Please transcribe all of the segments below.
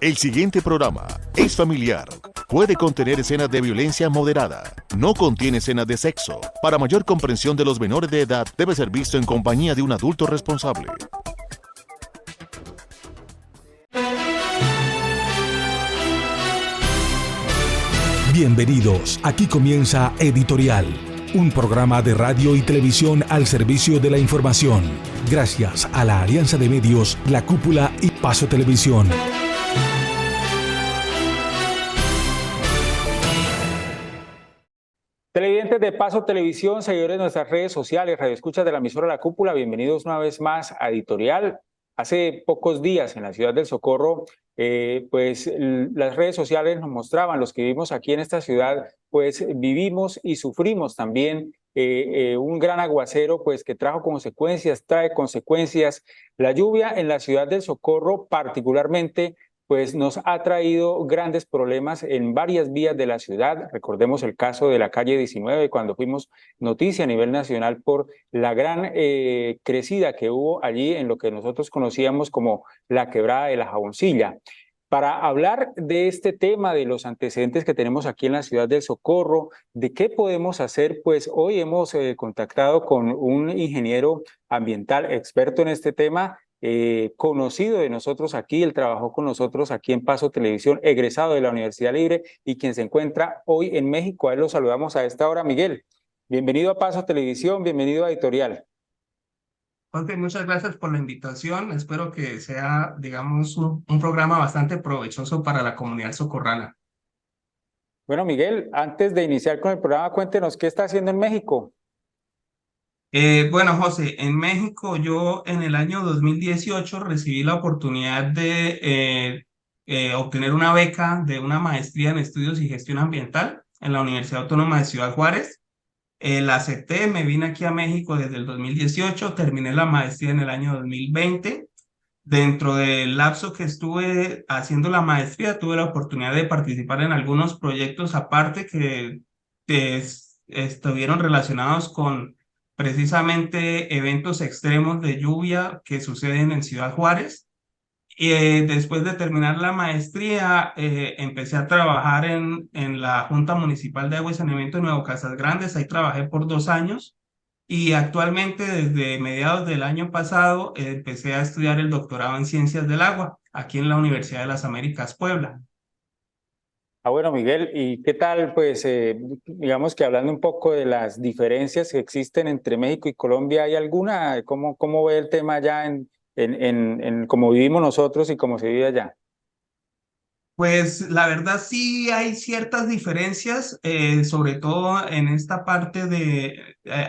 El siguiente programa es familiar. Puede contener escenas de violencia moderada. No contiene escenas de sexo. Para mayor comprensión de los menores de edad, debe ser visto en compañía de un adulto responsable. Bienvenidos, aquí comienza Editorial, un programa de radio y televisión al servicio de la información, gracias a la Alianza de Medios, La Cúpula y Paso Televisión. Televidentes de Paso Televisión, seguidores de nuestras redes sociales, radioescuchas de la emisora La Cúpula, bienvenidos una vez más a Editorial. Hace pocos días en la ciudad del Socorro, las redes sociales nos mostraban, los que vivimos aquí en esta ciudad, pues vivimos y sufrimos también un gran aguacero, pues que trae consecuencias. La lluvia en la ciudad del Socorro particularmente, pues nos ha traído grandes problemas en varias vías de la ciudad. Recordemos el caso de la calle 19, cuando fuimos noticia a nivel nacional por la gran crecida que hubo allí en lo que nosotros conocíamos como la quebrada de la Jaboncilla. Para hablar de este tema, de los antecedentes que tenemos aquí en la ciudad del Socorro, de qué podemos hacer, pues hoy hemos contactado con un ingeniero ambiental experto en este tema, conocido de nosotros aquí, él trabajó con nosotros aquí en Paso Televisión, egresado de la Universidad Libre y quien se encuentra hoy en México. A él lo saludamos a esta hora. Miguel, bienvenido a Paso Televisión, bienvenido a Editorial. Jorge, muchas gracias por la invitación. Espero que sea, digamos, un programa bastante provechoso para la comunidad socorrana. Bueno, Miguel, antes de iniciar con el programa, cuéntenos qué está haciendo en México. Bueno, José, en México yo en el año 2018 recibí la oportunidad de obtener una beca de una maestría en estudios y gestión ambiental en la Universidad Autónoma de Ciudad Juárez. La acepté, me vine aquí a México desde el 2018, terminé la maestría en el año 2020. Dentro del lapso que estuve haciendo la maestría, tuve la oportunidad de participar en algunos proyectos aparte que estuvieron relacionados con precisamente eventos extremos de lluvia que suceden en Ciudad Juárez. Y después de terminar la maestría, empecé a trabajar en la Junta Municipal de Agua y Saneamiento de Nuevo Casas Grandes. Ahí trabajé por 2 años y actualmente desde mediados del año pasado empecé a estudiar el doctorado en Ciencias del Agua aquí en la Universidad de las Américas, Puebla. Bueno, Miguel, ¿y qué tal? Pues digamos que hablando un poco de las diferencias que existen entre México y Colombia, ¿hay alguna? ¿Cómo ve el tema allá en cómo vivimos nosotros y cómo se vive allá? Pues la verdad sí hay ciertas diferencias, sobre todo en esta parte de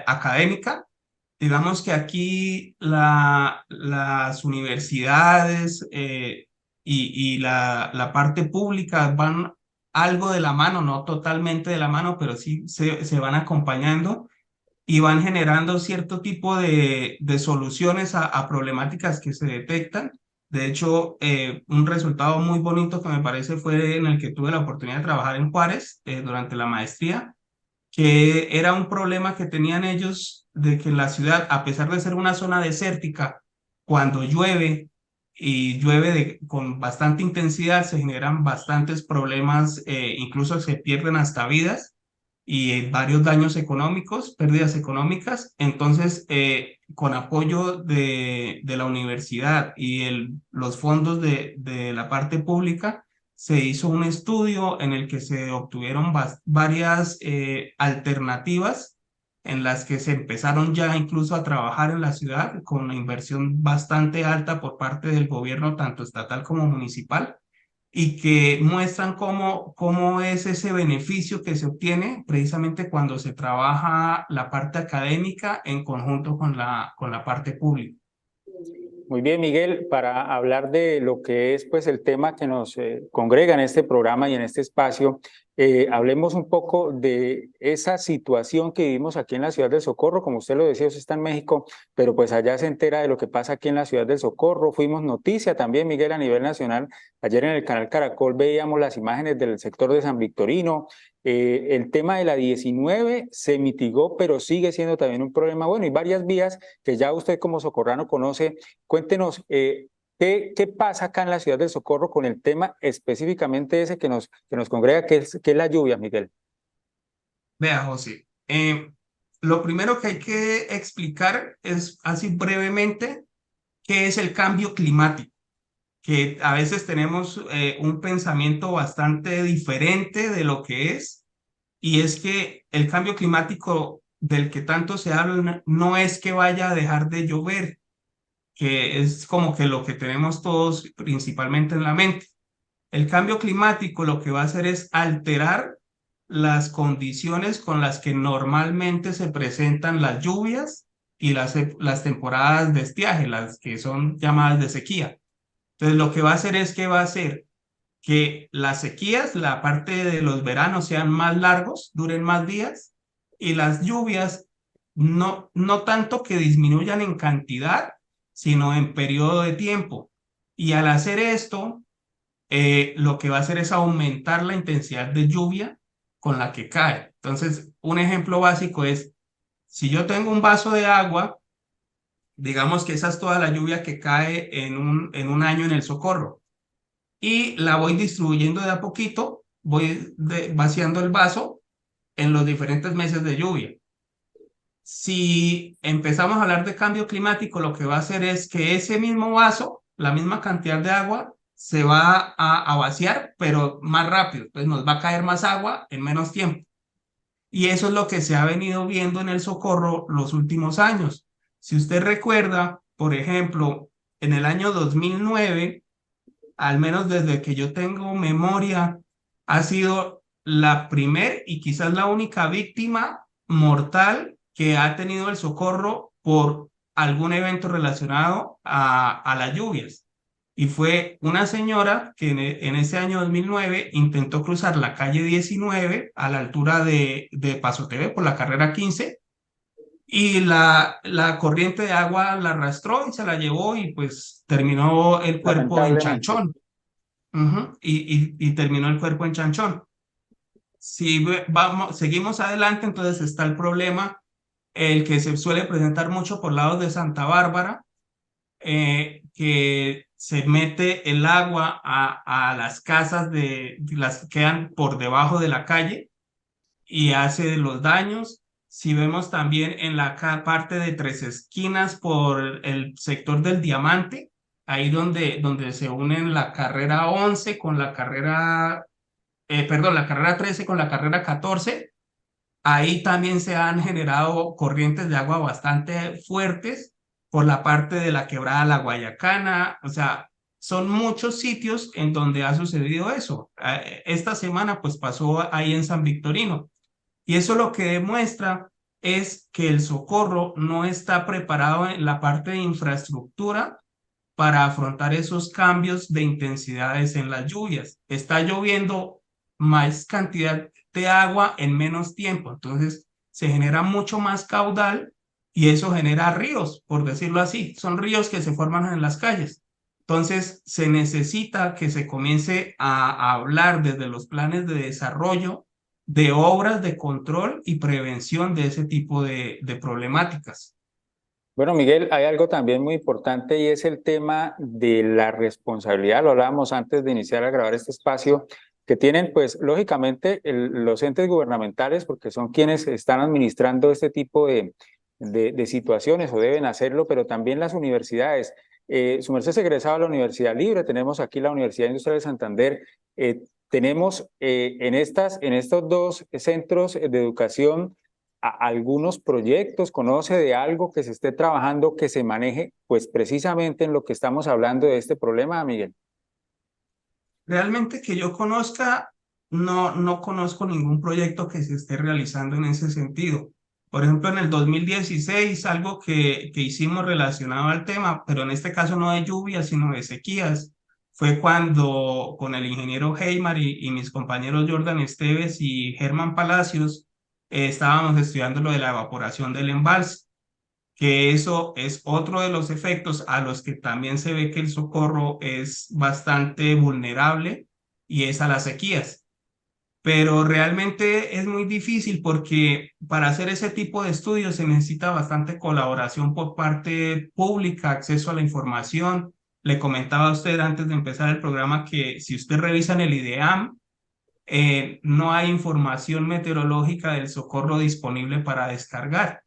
académica. Digamos que aquí las universidades y la parte pública van algo de la mano, no totalmente de la mano, pero sí se van acompañando y van generando cierto tipo de soluciones a problemáticas que se detectan. De hecho, un resultado muy bonito que me parece fue en el que tuve la oportunidad de trabajar en Juárez durante la maestría, que era un problema que tenían ellos de que la ciudad, a pesar de ser una zona desértica, cuando llueve y llueve con bastante intensidad, se generan bastantes problemas, incluso se pierden hasta vidas y varios daños económicos, pérdidas económicas. Entonces, con apoyo de la universidad y los fondos de la parte pública, se hizo un estudio en el que se obtuvieron varias alternativas en las que se empezaron ya incluso a trabajar en la ciudad con una inversión bastante alta por parte del gobierno, tanto estatal como municipal, y que muestran cómo es ese beneficio que se obtiene precisamente cuando se trabaja la parte académica en conjunto con la parte pública. Muy bien, Miguel, para hablar de lo que es pues el tema que nos congrega en este programa y en este espacio, hablemos un poco de esa situación que vivimos aquí en la ciudad del Socorro. Como usted lo decía, usted está en México, pero pues allá se entera de lo que pasa aquí en la ciudad del Socorro. Fuimos noticia también, Miguel, a nivel nacional. Ayer en el canal Caracol veíamos las imágenes del sector de San Victorino. El tema de la 19 se mitigó, pero sigue siendo también un problema. Bueno, y varias vías que ya usted como socorrano conoce. Cuéntenos, ¿Qué pasa acá en la ciudad del Socorro con el tema específicamente ese que nos congrega, que es la lluvia, Miguel? Vea, José, lo primero que hay que explicar es así brevemente qué es el cambio climático, que a veces tenemos un pensamiento bastante diferente de lo que es, y es que el cambio climático del que tanto se habla no es que vaya a dejar de llover, que es como que lo que tenemos todos principalmente en la mente. El cambio climático lo que va a hacer es alterar las condiciones con las que normalmente se presentan las lluvias y las temporadas de estiaje, las que son llamadas de sequía. Entonces, lo que va a hacer es que va a hacer que las sequías, la parte de los veranos sean más largos, duren más días, y las lluvias no tanto que disminuyan en cantidad, sino en periodo de tiempo. Y al hacer esto, lo que va a hacer es aumentar la intensidad de lluvia con la que cae. Entonces, un ejemplo básico es, si yo tengo un vaso de agua, digamos que esa es toda la lluvia que cae en un año en el Socorro, y la voy distribuyendo de a poquito, voy vaciando el vaso en los diferentes meses de lluvia. Si empezamos a hablar de cambio climático, lo que va a hacer es que ese mismo vaso, la misma cantidad de agua, se va a vaciar, pero más rápido. Pues nos va a caer más agua en menos tiempo. Y eso es lo que se ha venido viendo en el Socorro los últimos años. Si usted recuerda, por ejemplo, en el año 2009, al menos desde que yo tengo memoria, ha sido la primer y quizás la única víctima mortal que ha tenido el Socorro por algún evento relacionado a las lluvias. Y fue una señora que en ese año 2009 intentó cruzar la calle 19 a la altura de Paso TV por la carrera 15, y la corriente de agua la arrastró y se la llevó, y pues terminó el cuerpo en Lamentablemente. Chanchón. Y terminó el cuerpo en Chanchón. Si seguimos adelante, entonces está el problema, el que se suele presentar mucho por lados de Santa Bárbara, que se mete el agua a las casas las que quedan por debajo de la calle y hace los daños. Si vemos también en la parte de Tres Esquinas por el sector del Diamante, ahí donde se unen la carrera 11 con la carrera, perdón, la carrera 13 con la carrera 14, ahí también se han generado corrientes de agua bastante fuertes por la parte de la quebrada La Guayacana. O sea, son muchos sitios en donde ha sucedido eso. Esta semana pues pasó ahí en San Victorino. Y eso lo que demuestra es que el Socorro no está preparado en la parte de infraestructura para afrontar esos cambios de intensidades en las lluvias. Está lloviendo más cantidad de agua en menos tiempo, entonces se genera mucho más caudal y eso genera ríos, por decirlo así. Son ríos que se forman en las calles. Entonces se necesita que se comience a hablar desde los planes de desarrollo de obras de control y prevención de ese tipo de problemáticas. Bueno, Miguel, hay algo también muy importante y es el tema de la responsabilidad. Lo hablábamos antes de iniciar a grabar este espacio, que tienen, pues, lógicamente, los entes gubernamentales, porque son quienes están administrando este tipo de situaciones o deben hacerlo, pero también las universidades. Su merced es egresado a la Universidad Libre, tenemos aquí la Universidad Industrial de Santander, tenemos en estos dos centros de educación algunos proyectos, conoce de algo que se esté trabajando, que se maneje, pues precisamente en lo que estamos hablando de este problema, Miguel. Realmente que yo conozca, no conozco ningún proyecto que se esté realizando en ese sentido. Por ejemplo, en el 2016, algo que hicimos relacionado al tema, pero en este caso no de lluvias, sino de sequías, fue cuando con el ingeniero Heymar y mis compañeros Jordan Esteves y Germán Palacios estábamos estudiando lo de la evaporación del embalse, que eso es otro de los efectos a los que también se ve que el Socorro es bastante vulnerable, y es a las sequías. Pero realmente es muy difícil porque para hacer ese tipo de estudios se necesita bastante colaboración por parte pública, acceso a la información. Le comentaba a usted antes de empezar el programa que si usted revisa en el IDEAM, no hay información meteorológica del Socorro disponible para descargar.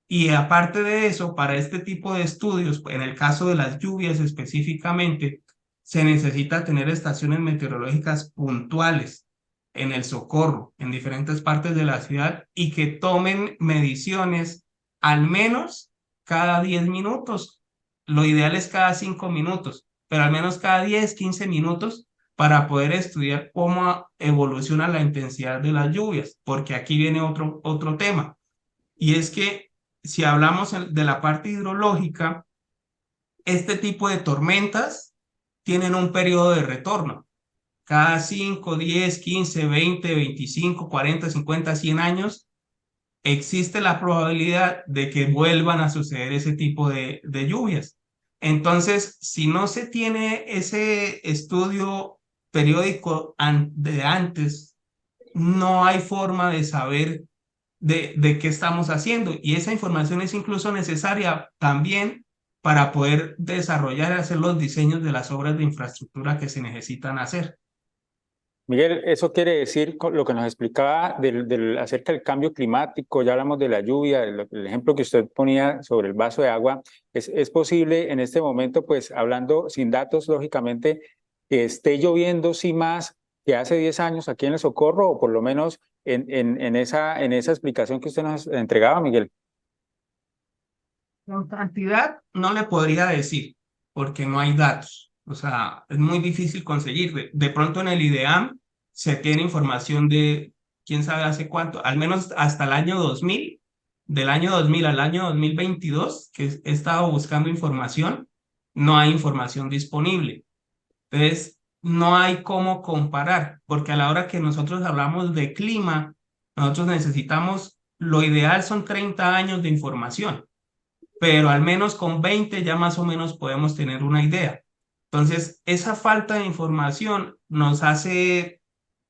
Y aparte de eso, para este tipo de estudios, en el caso de las lluvias específicamente, se necesita tener estaciones meteorológicas puntuales en el Socorro, en diferentes partes de la ciudad, y que tomen mediciones al menos cada 10 minutos. Lo ideal es cada 5 minutos, pero al menos cada 10, 15 minutos para poder estudiar cómo evoluciona la intensidad de las lluvias, porque aquí viene otro tema, y es que si hablamos de la parte hidrológica, este tipo de tormentas tienen un periodo de retorno. Cada 5, 10, 15, 20, 25, 40, 50, 100 años, existe la probabilidad de que vuelvan a suceder ese tipo de lluvias. Entonces, si no se tiene ese estudio periódico de antes, no hay forma de saber de qué estamos haciendo. Y esa información es incluso necesaria también para poder desarrollar y hacer los diseños de las obras de infraestructura que se necesitan hacer. Miguel, eso quiere decir lo que nos explicaba acerca del cambio climático, ya hablamos de la lluvia, el ejemplo que usted ponía sobre el vaso de agua. Es posible en este momento, pues hablando sin datos, lógicamente, que esté lloviendo sí más que hace 10 años aquí en el Socorro, o por lo menos en esa explicación que usted nos entregaba, Miguel? La cantidad no le podría decir, porque no hay datos. O sea, es muy difícil conseguir. De pronto en el IDEAM se tiene información de quién sabe hace cuánto, al menos hasta el año 2000, del año 2000 al año 2022, que he estado buscando información, no hay información disponible. Entonces, no hay cómo comparar, porque a la hora que nosotros hablamos de clima, nosotros necesitamos, lo ideal son 30 años de información, pero al menos con 20 ya más o menos podemos tener una idea. Entonces, esa falta de información nos hace,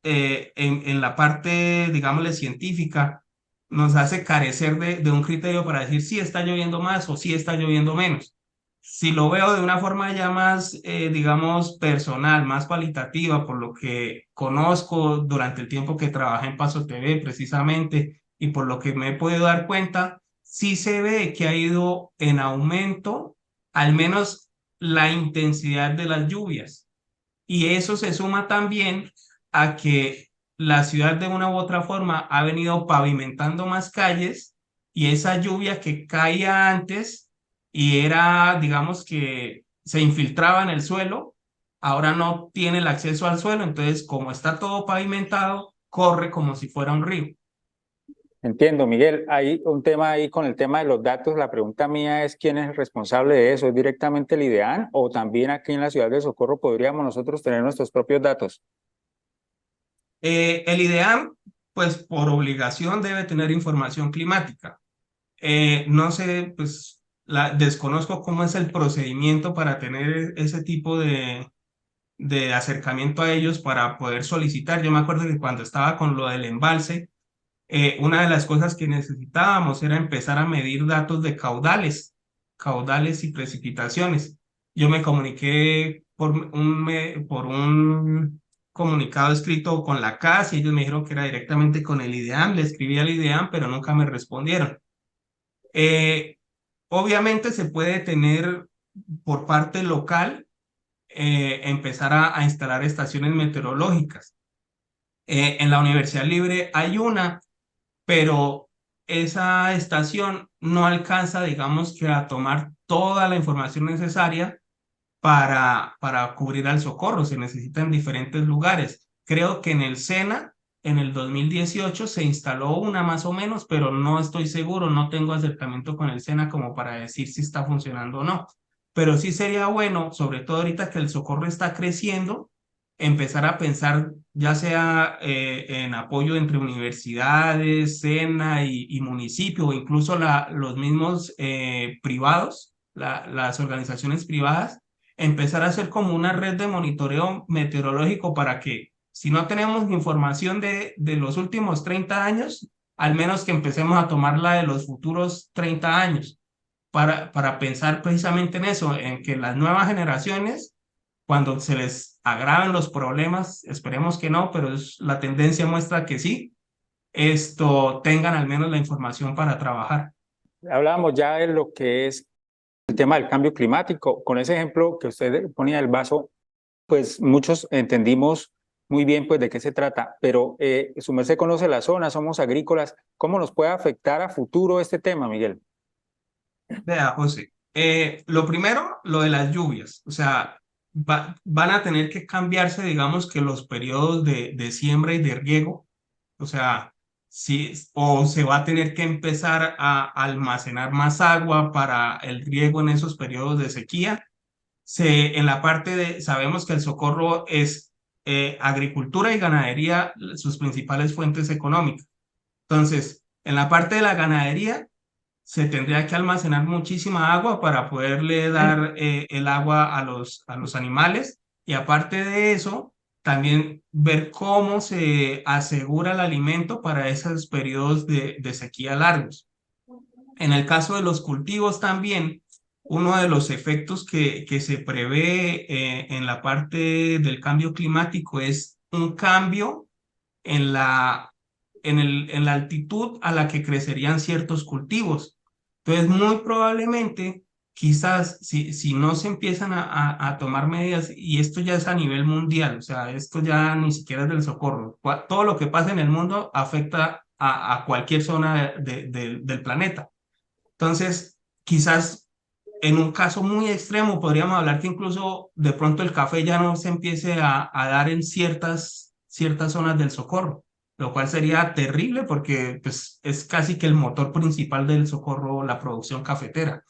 en la parte, digámosle, científica, nos hace carecer de un criterio para decir si está lloviendo más o si está lloviendo menos. Si lo veo de una forma ya más, digamos, personal, más cualitativa, por lo que conozco durante el tiempo que trabajé en Paso TV precisamente y por lo que me he podido dar cuenta, sí se ve que ha ido en aumento, al menos la intensidad de las lluvias. Y eso se suma también a que la ciudad de una u otra forma ha venido pavimentando más calles y esa lluvia que caía antes y era, digamos que se infiltraba en el suelo, ahora no tiene el acceso al suelo, entonces como está todo pavimentado, corre como si fuera un río. Entiendo, Miguel. Hay un tema ahí con el tema de los datos. La pregunta mía es, ¿quién es el responsable de eso? ¿Es directamente el IDEAN o también aquí en la ciudad de Socorro podríamos nosotros tener nuestros propios datos? El IDEAM, pues por obligación debe tener información climática. No sé, pues desconozco cómo es el procedimiento para tener ese tipo de acercamiento a ellos para poder solicitar. Yo me acuerdo que cuando estaba con lo del embalse, una de las cosas que necesitábamos era empezar a medir datos de caudales y precipitaciones. Yo me comuniqué por un comunicado escrito con la CAS y ellos me dijeron que era directamente con el IDEAM. Le escribí al IDEAM, pero nunca me respondieron. Eh, Obviamente se puede tener por parte local, empezar a instalar estaciones meteorológicas. En la Universidad Libre hay una, pero esa estación no alcanza, digamos que a tomar toda la información necesaria para cubrir al Socorro. Se necesita en diferentes lugares. Creo que en el SENA, en el 2018, se instaló una más o menos, pero no estoy seguro, no tengo acercamiento con el SENA como para decir si está funcionando o no. Pero sí sería bueno, sobre todo ahorita que el Socorro está creciendo, empezar a pensar ya sea en apoyo entre universidades, SENA y municipio, o incluso los mismos privados, las organizaciones privadas, empezar a hacer como una red de monitoreo meteorológico para que si no tenemos información de los últimos 30 años, al menos que empecemos a tomarla de los futuros 30 años. para pensar precisamente en eso, en que las nuevas generaciones, cuando se les agraven los problemas, esperemos que no, pero la tendencia muestra que sí, tengan al menos la información para trabajar. Hablábamos ya de lo que es el tema del cambio climático. Con ese ejemplo que usted ponía del vaso, pues muchos entendimos muy bien pues de qué se trata, pero su merced conoce la zona, somos agrícolas. ¿Cómo nos puede afectar a futuro este tema, Miguel? Vea, José, lo primero, lo de las lluvias, o sea, van a tener que cambiarse, digamos, que los periodos de siembra y de riego, o sea, sí, o se va a tener que empezar a almacenar más agua para el riego en esos periodos de sequía. En la parte sabemos que el Socorro es agricultura y ganadería, sus principales fuentes económicas. Entonces, en la parte de la ganadería, se tendría que almacenar muchísima agua para poderle dar el agua a los animales. Y aparte de eso, también ver cómo se asegura el alimento para esos periodos de sequía largos. En el caso de los cultivos también, uno de los efectos que se prevé en la parte del cambio climático es un cambio en en la altitud a la que crecerían ciertos cultivos. Entonces, muy probablemente, quizás si no se empiezan a tomar medidas, y esto ya es a nivel mundial, o sea, esto ya ni siquiera es del Socorro, todo lo que pasa en el mundo afecta a cualquier zona del planeta. Entonces, quizás en un caso muy extremo podríamos hablar que incluso de pronto el café ya no se empiece a dar en ciertas zonas del Socorro, lo cual sería terrible porque pues, es casi que el motor principal del Socorro, la producción cafetera.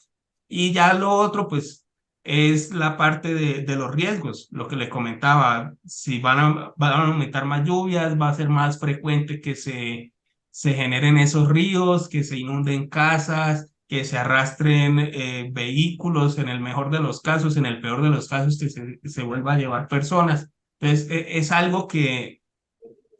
Y ya lo otro, pues, es la parte de los riesgos, lo que le comentaba, si van a aumentar más lluvias, va a ser más frecuente que se generen esos ríos, que se inunden casas, que se arrastren vehículos, en el mejor de los casos, en el peor de los casos, que se vuelva a llevar personas. Entonces, es algo que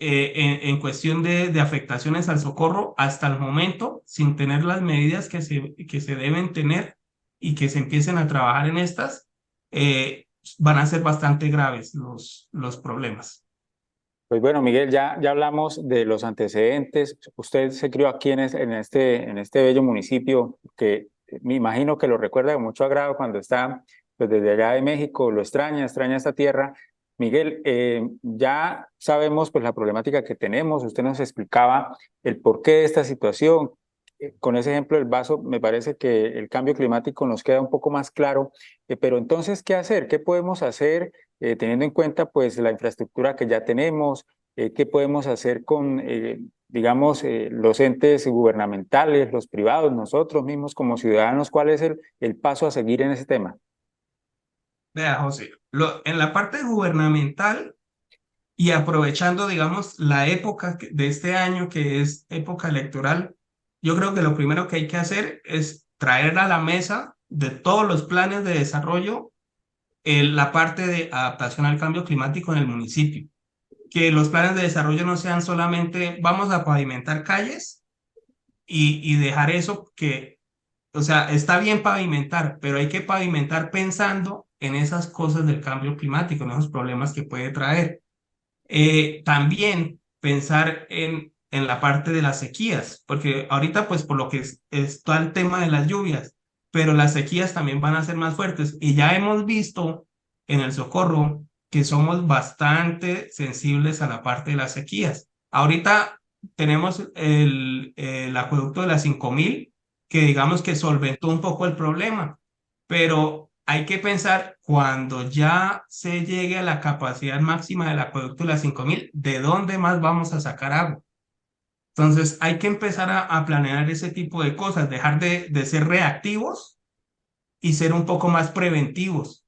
en cuestión de afectaciones al Socorro, hasta el momento, sin tener las medidas que se deben tener y que se empiecen a trabajar en estas, van a ser bastante graves los problemas. Pues bueno, Miguel, ya hablamos de los antecedentes. Usted se crió aquí en este bello municipio que me imagino que lo recuerda con mucho agrado cuando está pues, desde allá de México, lo extraña esta tierra. Miguel, ya sabemos pues, la problemática que tenemos. Usted nos explicaba el porqué de esta situación. Con ese ejemplo del vaso, me parece que el cambio climático nos queda un poco más claro. Pero entonces, ¿qué hacer? ¿Qué podemos hacer? Teniendo en cuenta pues la infraestructura que ya tenemos, qué podemos hacer con, digamos, los entes gubernamentales, los privados, nosotros mismos como ciudadanos, ¿cuál es el paso a seguir en ese tema? Vea, José, en la parte gubernamental y aprovechando, digamos, la época de este año que es época electoral, yo creo que lo primero que hay que hacer es traer a la mesa de todos los planes de desarrollo la parte de adaptación al cambio climático en el municipio. Que los planes de desarrollo no sean solamente vamos a pavimentar calles y dejar eso que, o sea, está bien pavimentar, pero hay que pavimentar pensando en esas cosas del cambio climático, en esos problemas que puede traer. También pensar en la parte de las sequías, porque ahorita pues por lo que está el tema de las lluvias, pero las sequías también van a ser más fuertes y ya hemos visto en el Socorro que somos bastante sensibles a la parte de las sequías. Ahorita tenemos el acueducto de las 5000 que digamos que solventó un poco el problema, pero hay que pensar cuando ya se llegue a la capacidad máxima del acueducto de las 5000, ¿de dónde más vamos a sacar agua? Entonces hay que empezar a planear ese tipo de cosas, dejar de ser reactivos y ser un poco más preventivos.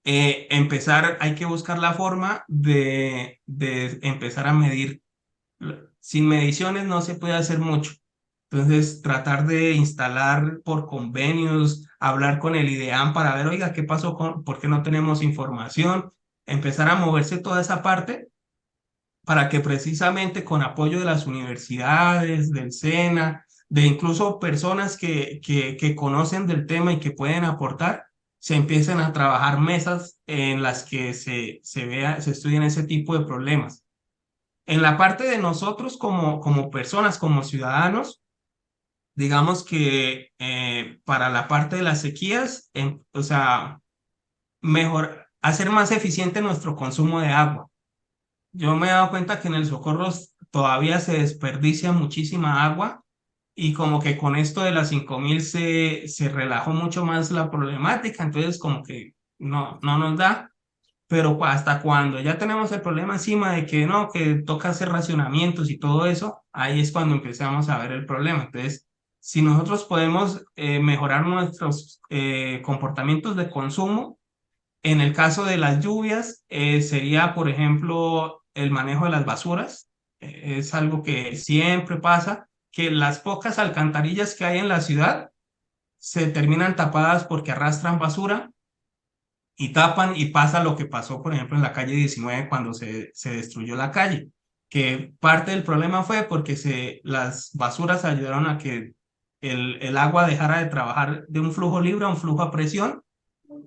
Hay que buscar la forma de empezar a medir. Sin mediciones no se puede hacer mucho. Entonces, tratar de instalar por convenios, hablar con el IDEAM para ver, oiga, ¿qué pasó por qué no tenemos información? Empezar a moverse toda esa parte para que precisamente con apoyo de las universidades, del SENA, de incluso personas que conocen del tema y que pueden aportar, se empiecen a trabajar mesas en las que se estudian ese tipo de problemas. En la parte de nosotros como personas, como ciudadanos, digamos que para la parte de las sequías, o sea, hacer más eficiente nuestro consumo de agua. Yo me he dado cuenta que en el Socorro todavía se desperdicia muchísima agua y como que con esto de las 5.000 se relajó mucho más la problemática, entonces como que no nos da, pero hasta cuando ya tenemos el problema encima de que no, que toca hacer racionamientos y todo eso, ahí es cuando empezamos a ver el problema. Entonces, si nosotros podemos mejorar nuestros comportamientos de consumo, en el caso de las lluvias, sería, por ejemplo, el manejo de las basuras. Es algo que siempre pasa, que las pocas alcantarillas que hay en la ciudad se terminan tapadas porque arrastran basura y tapan y pasa lo que pasó, por ejemplo, en la calle 19 cuando se destruyó la calle, que parte del problema fue porque las basuras ayudaron a que el agua dejara de trabajar de un flujo libre a un flujo a presión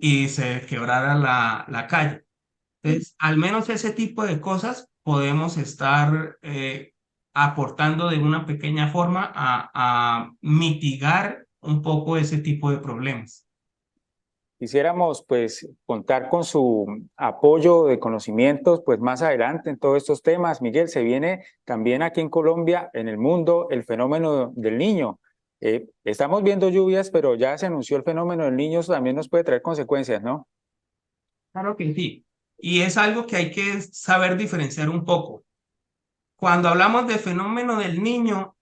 y se quebrara la calle. Entonces, al menos ese tipo de cosas podemos estar aportando de una pequeña forma a mitigar un poco ese tipo de problemas. Quisiéramos pues contar con su apoyo de conocimientos pues más adelante en todos estos temas. Miguel, se viene también aquí en Colombia, en el mundo, el fenómeno del Niño. Estamos viendo lluvias, pero ya se anunció el fenómeno del Niño, eso también nos puede traer consecuencias, ¿no? Claro que sí. Y es algo que hay que saber diferenciar un poco. Cuando hablamos de fenómeno del Niño,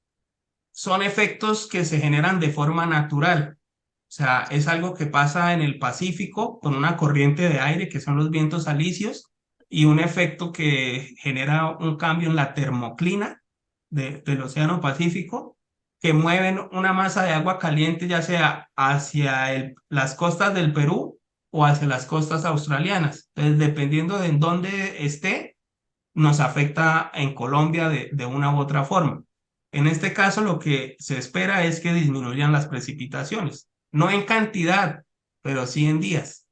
son efectos que se generan de forma natural. O sea, es algo que pasa en el Pacífico con una corriente de aire que son los vientos alisios y un efecto que genera un cambio en la termoclina del Océano Pacífico que mueven una masa de agua caliente ya sea hacia las costas del Perú o hacia las costas australianas. Entonces, dependiendo de en dónde esté, nos afecta en Colombia de una u otra forma. En este caso, lo que se espera es que disminuyan las precipitaciones, no en cantidad, pero sí en días.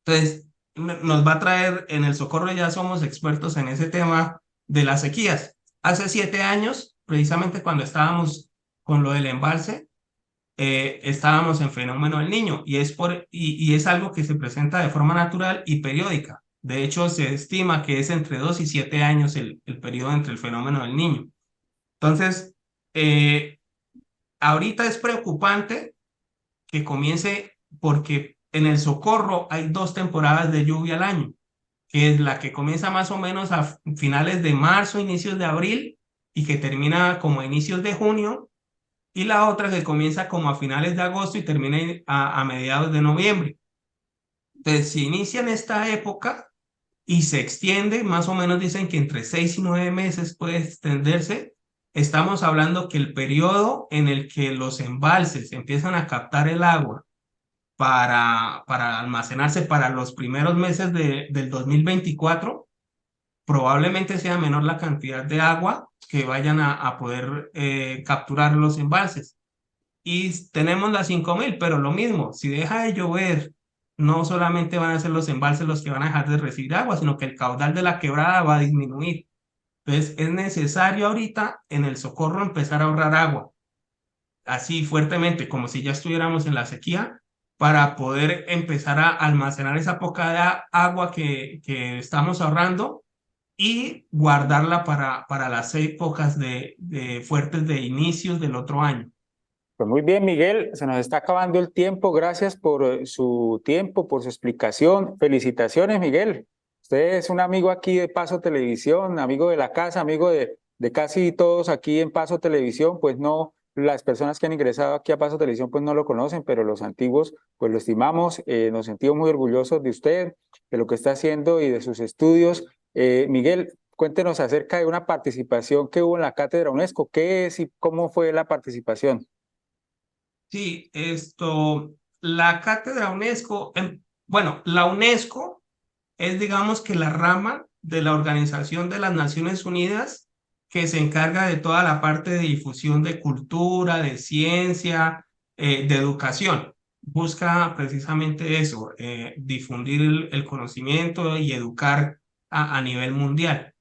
Entonces, nos va a traer, en el Socorro ya somos expertos en ese tema de las sequías. Hace 7 años, precisamente cuando estábamos con lo del embalse, estábamos en fenómeno del Niño y es algo que se presenta de forma natural y periódica. De hecho, se estima que es entre 2 y 7 años el periodo entre el fenómeno del Niño. Entonces, ahorita es preocupante que comience porque en el Socorro hay 2 temporadas de lluvia al año, que es la que comienza más o menos a finales de marzo, inicios de abril y que termina como a inicios de junio, y la otra que comienza como a finales de agosto y termina a mediados de noviembre. Entonces, si inicia en esta época y se extiende, más o menos dicen que entre 6 y 9 meses puede extenderse, estamos hablando que el periodo en el que los embalses empiezan a captar el agua para almacenarse para los primeros meses del 2024, probablemente sea menor la cantidad de agua que vayan a poder capturar los embalses. Y tenemos las 5.000, pero lo mismo, si deja de llover, no solamente van a ser los embalses los que van a dejar de recibir agua, sino que el caudal de la quebrada va a disminuir. Entonces, es necesario ahorita en el Socorro empezar a ahorrar agua, así fuertemente, como si ya estuviéramos en la sequía, para poder empezar a almacenar esa poca agua que estamos ahorrando y guardarla para las épocas de fuertes de inicios del otro año. Pues muy bien, Miguel, se nos está acabando el tiempo. Gracias por su tiempo, por su explicación. Felicitaciones, Miguel. Usted es un amigo aquí de Paso Televisión, amigo de la casa, amigo de casi todos aquí en Paso Televisión. Pues no, las personas que han ingresado aquí a Paso Televisión pues no lo conocen, pero los antiguos pues lo estimamos. Nos sentimos muy orgullosos de usted, de lo que está haciendo y de sus estudios. Miguel, cuéntenos acerca de una participación que hubo en la Cátedra UNESCO. ¿Qué es y cómo fue la participación? Sí, la cátedra UNESCO, bueno, la UNESCO es, digamos que la rama de la Organización de las Naciones Unidas que se encarga de toda la parte de difusión de cultura, de ciencia, de educación. Busca precisamente eso, difundir el conocimiento y educar a nivel mundial.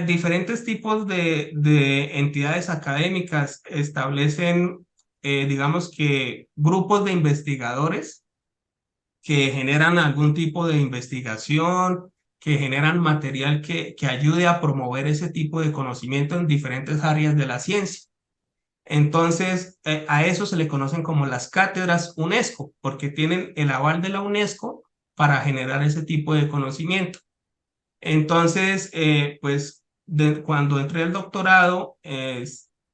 Diferentes tipos de entidades académicas establecen, digamos que, grupos de investigadores que generan algún tipo de investigación, que generan material que ayude a promover ese tipo de conocimiento en diferentes áreas de la ciencia. Entonces, a eso se le conocen como las cátedras UNESCO, porque tienen el aval de la UNESCO para generar ese tipo de conocimiento. Entonces, pues cuando entré al doctorado,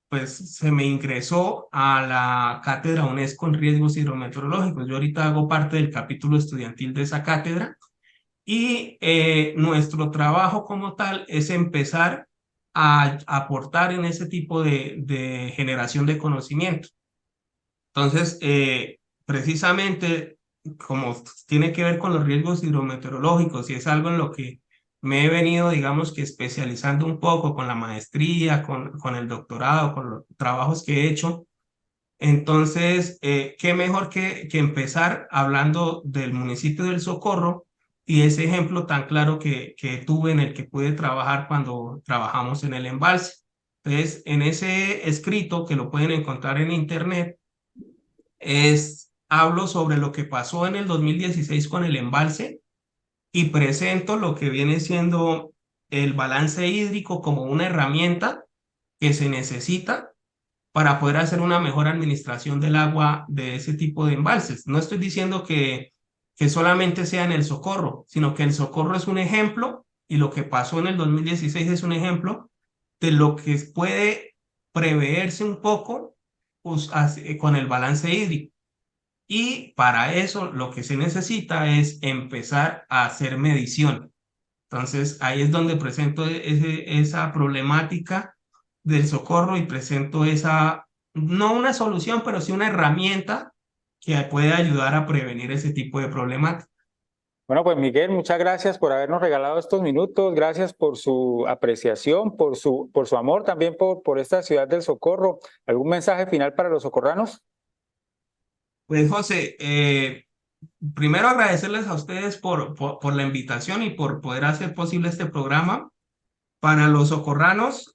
pues se me ingresó a la cátedra UNESCO en riesgos hidrometeorológicos. Yo ahorita hago parte del capítulo estudiantil de esa cátedra y nuestro trabajo como tal es empezar a aportar en ese tipo de generación de conocimiento. Entonces, precisamente como tiene que ver con los riesgos hidrometeorológicos y es algo en lo que me he venido, digamos que especializando un poco con la maestría, con el doctorado, con los trabajos que he hecho. Entonces, qué mejor que empezar hablando del municipio del Socorro y ese ejemplo tan claro que tuve en el que pude trabajar cuando trabajamos en el embalse. Entonces, en ese escrito que lo pueden encontrar en internet, hablo sobre lo que pasó en el 2016 con el embalse y presento lo que viene siendo el balance hídrico como una herramienta que se necesita para poder hacer una mejor administración del agua de ese tipo de embalses. No estoy diciendo que solamente sea en el Socorro, sino que el Socorro es un ejemplo y lo que pasó en el 2016 es un ejemplo de lo que puede preverse un poco pues, con el balance hídrico. Y para eso lo que se necesita es empezar a hacer medición. Entonces ahí es donde presento esa problemática del Socorro y presento no una solución, pero sí una herramienta que puede ayudar a prevenir ese tipo de problemática. Bueno, pues Miguel, muchas gracias por habernos regalado estos minutos, gracias por su apreciación, por su amor también por esta ciudad del Socorro. ¿Algún mensaje final para los socorranos? Pues José, primero agradecerles a ustedes por la invitación y por poder hacer posible este programa. Para los socorranos,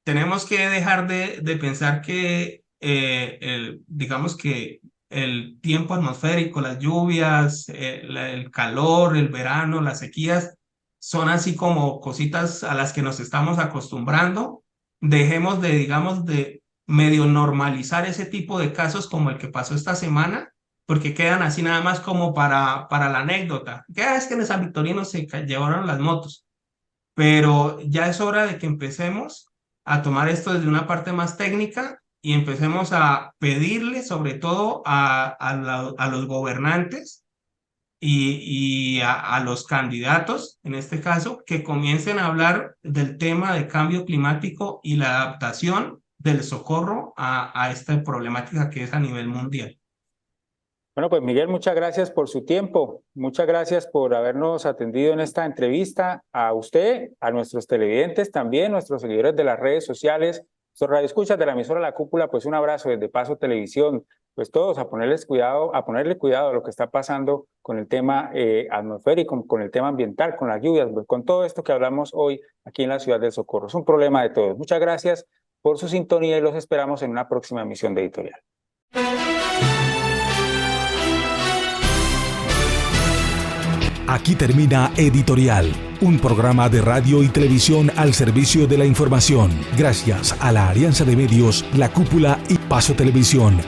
tenemos que dejar de pensar que, digamos que el tiempo atmosférico, las lluvias, el calor, el verano, las sequías, son así como cositas a las que nos estamos acostumbrando. Dejemos digamos, de medio normalizar ese tipo de casos como el que pasó esta semana, porque quedan así nada más como para la anécdota. Que es que en San Victorino se llevaron las motos. Pero ya es hora de que empecemos a tomar esto desde una parte más técnica y empecemos a pedirle sobre todo a los gobernantes y a los candidatos, en este caso, que comiencen a hablar del tema de cambio climático y la adaptación del Socorro a esta problemática que es a nivel mundial. Bueno, pues Miguel, muchas gracias por su tiempo, muchas gracias por habernos atendido en esta entrevista, a usted, a nuestros televidentes también, nuestros seguidores de las redes sociales, nuestros radioescuchas de la emisora La Cúpula, pues un abrazo desde Paso Televisión, pues todos a ponerle cuidado a lo que está pasando con el tema atmosférico, con el tema ambiental, con las lluvias, pues, con todo esto que hablamos hoy aquí en la ciudad del Socorro. Es un problema de todos. Muchas gracias por su sintonía y los esperamos en una próxima emisión de Editorial. Aquí termina Editorial, un programa de radio y televisión al servicio de la información. Gracias a la Alianza de Medios, La Cúpula y Paso Televisión.